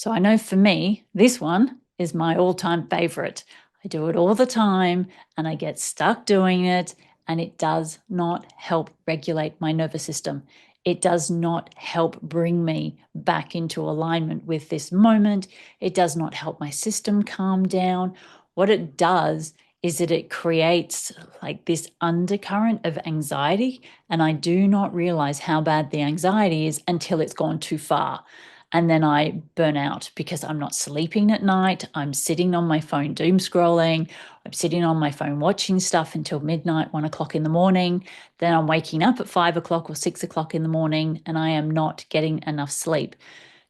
So I know for me, this one is my all-time favorite. I do it all the time and I get stuck doing it, and it does not help regulate my nervous system. It does not help bring me back into alignment with this moment. It does not help my system calm down. What it does is that it creates like this undercurrent of anxiety, and I do not realize how bad the anxiety is until it's gone too far. And then I burn out because I'm not sleeping at night. I'm sitting on my phone doom scrolling. I'm sitting on my phone watching stuff until midnight, 1 o'clock in the morning. Then I'm waking up at 5 o'clock or 6 o'clock in the morning, and I am not getting enough sleep.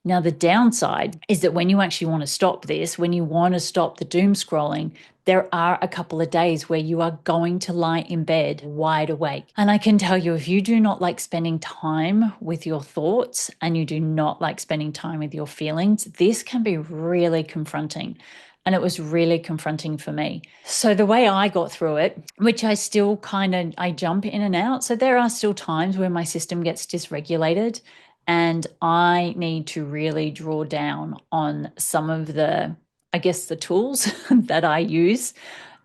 Now, the downside is that when you actually want to stop this, when you want to stop the doom scrolling, there are a couple of days where you are going to lie in bed wide awake. And I can tell you, if you do not like spending time with your thoughts and you do not like spending time with your feelings, this can be really confronting. And it was really confronting for me. So the way I got through it, which I still I jump in and out. So there are still times where my system gets dysregulated and I need to really draw down on some of the tools that I use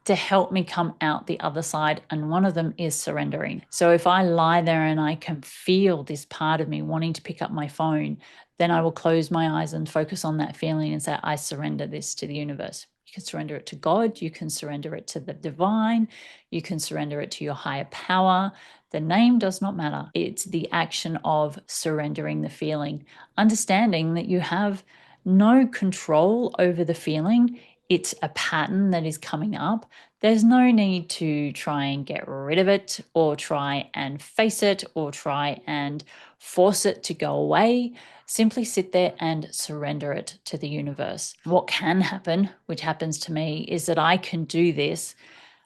to help me come out the other side. And one of them is surrendering. So if I lie there and I can feel this part of me wanting to pick up my phone, then I will close my eyes and focus on that feeling and say, I surrender this to the universe. You can surrender it to God. You can surrender it to the divine. You can surrender it to your higher power. The name does not matter. It's the action of surrendering the feeling, understanding that you have no control over the feeling. It's a pattern that is coming up. There's no need to try and get rid of it or try and face it or try and force it to go away. Simply sit there and surrender it to the universe. What can happen, which happens to me, is that I can do this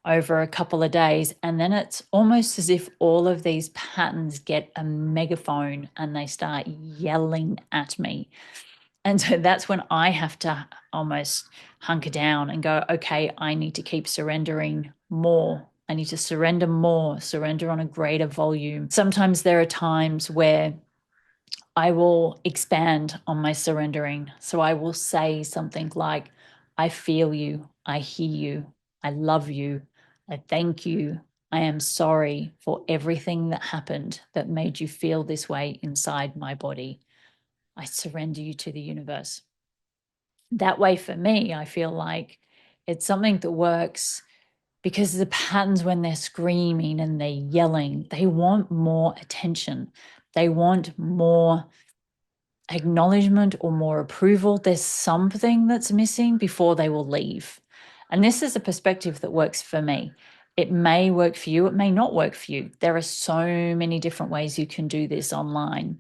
over a couple of days, and then it's almost as if all of these patterns get a megaphone and they start yelling at me. And so that's when I have to almost hunker down and go, okay, I need to keep surrendering more. I need to surrender more, surrender on a greater volume. Sometimes there are times where I will expand on my surrendering. So I will say something like, I feel you, I hear you, I love you, I thank you, I am sorry for everything that happened that made you feel this way inside my body. I surrender you to the universe. That way, for me, I feel like it's something that works because the patterns, when they're screaming and they're yelling, they want more attention. They want more acknowledgement or more approval. There's something that's missing before they will leave. And this is a perspective that works for me. It may work for you, it may not work for you. There are so many different ways you can do this online,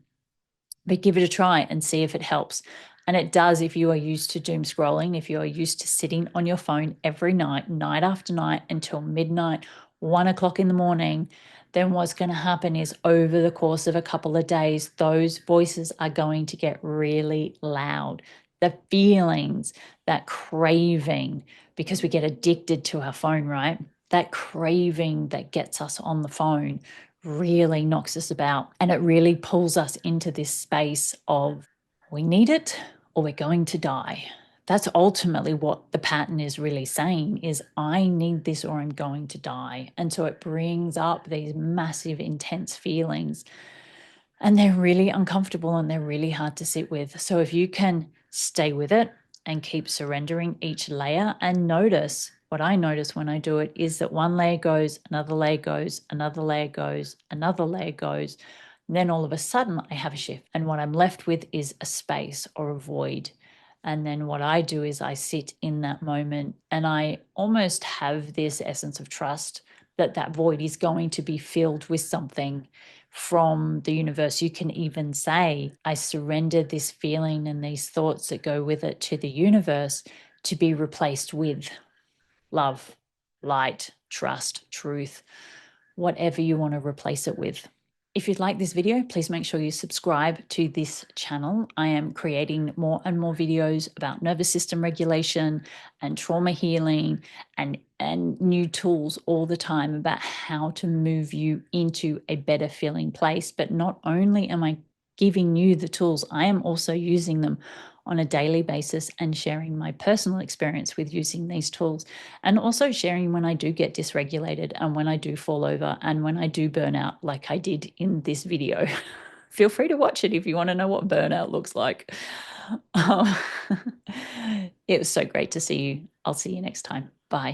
but give it a try and see if it helps. And it does if you are used to doom scrolling, if you are used to sitting on your phone every night, night after night until midnight, 1 o'clock in the morning, then what's going to happen is over the course of a couple of days, those voices are going to get really loud. The feelings, that craving, because we get addicted to our phone, right? That craving that gets us on the phone really knocks us about, and it really pulls us into this space of we need it or we're going to die. That's ultimately what the pattern is really saying is I need this or I'm going to die. And so it brings up these massive intense feelings, and they're really uncomfortable and they're really hard to sit with. So if you can stay with it and keep surrendering each layer and notice, what I notice when I do it is that one layer goes, another layer goes, another layer goes, another layer goes. And then all of a sudden I have a shift. And what I'm left with is a space or a void. And then what I do is I sit in that moment and I almost have this essence of trust that that void is going to be filled with something from the universe. You can even say, I surrender this feeling and these thoughts that go with it to the universe to be replaced with love, light, trust, truth, whatever you want to replace it with. If you'd like this video, please make sure you subscribe to this channel. I am creating more and more videos about nervous system regulation and trauma healing and new tools all the time about how to move you into a better feeling place. But not only am I giving you the tools, I am also using them on a daily basis and sharing my personal experience with using these tools, and also sharing when I do get dysregulated and when I do fall over and when I do burn out, like I did in this video. Feel free to watch it if you want to know what burnout looks like. Um, it was so great to see you. I'll see you next time. Bye.